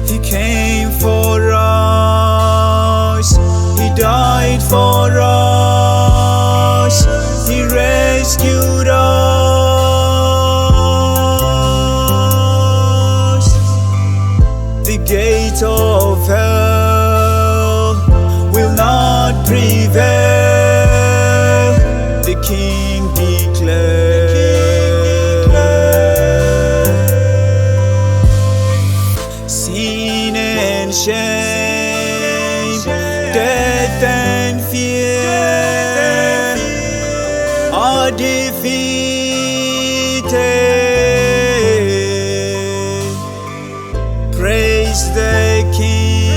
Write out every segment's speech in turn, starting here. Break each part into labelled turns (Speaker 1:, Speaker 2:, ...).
Speaker 1: He came for us, He died for us, He rescued us. The gate of hell will not prevail, the King declared. Sin and shame, death and fear are defeated. Praise the King,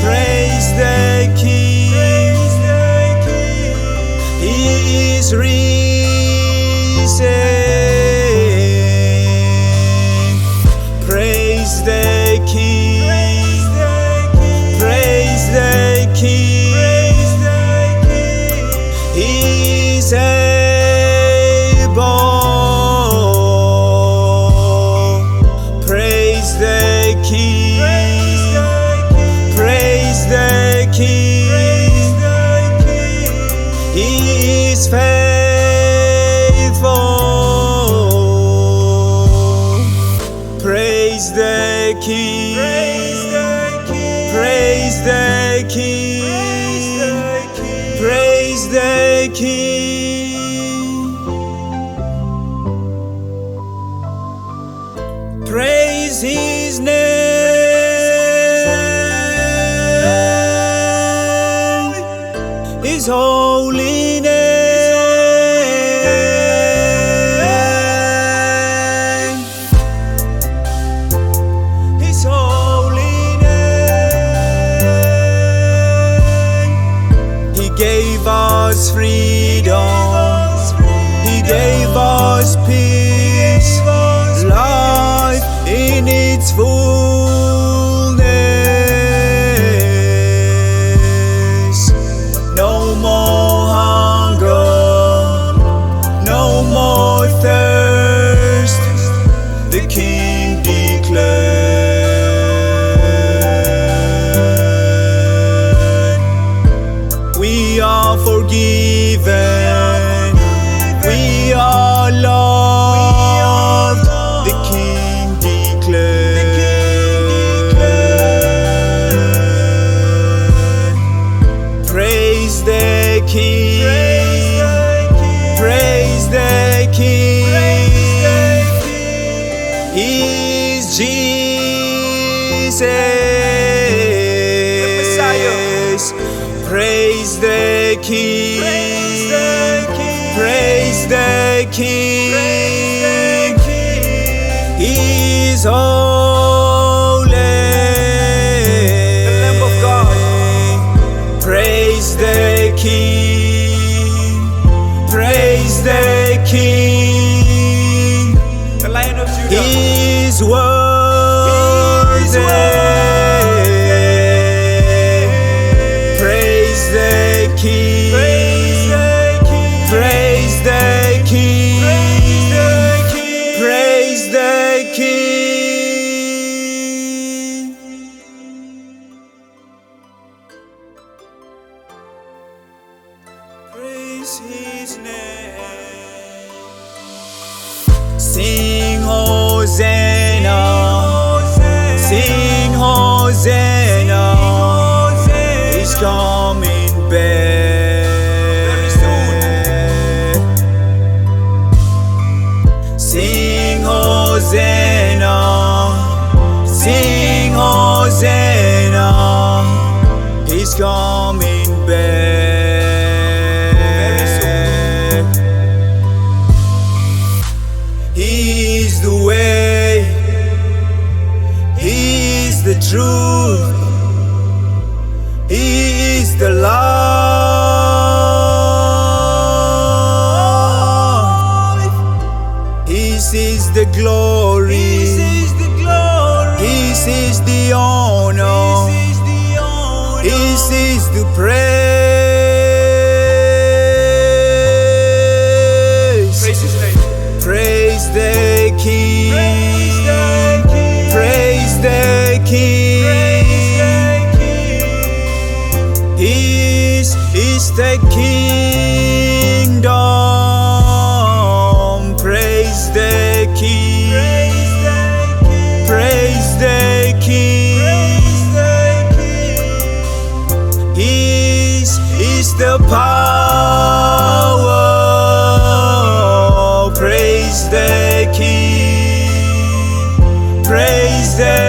Speaker 1: praise the King, He is risen. Praise the King, praise the King, He is able. Praise the King, praise the King, He is faithful. Praise the King, praise the King, praise the King, praise His name, His holy name. He gave us freedom, He gave us peace, life in its fullness. No more hunger, no more thirst, the King declared. We are forgiven, we are loved, the King declared. Praise the King, praise the King, He is Jesus. Praise the King, praise the King, He is holy. The Lamb of God. Praise the King, praise the King, the Lion of Judah. He is worthy. Praise the King, praise the King, praise the King. Praise His name. Sing Hosanna, sing Hosanna, He's coming back very soon. Sing Hosanna, sing Hosanna, He's coming back very soon. He is the way, He is the truth, He is the life. His is the glory, His is the honor, His is the praise. Praise His name. Praise the King, praise the the kingdom, praise the King, praise the King. His is the power, praise the King, praise the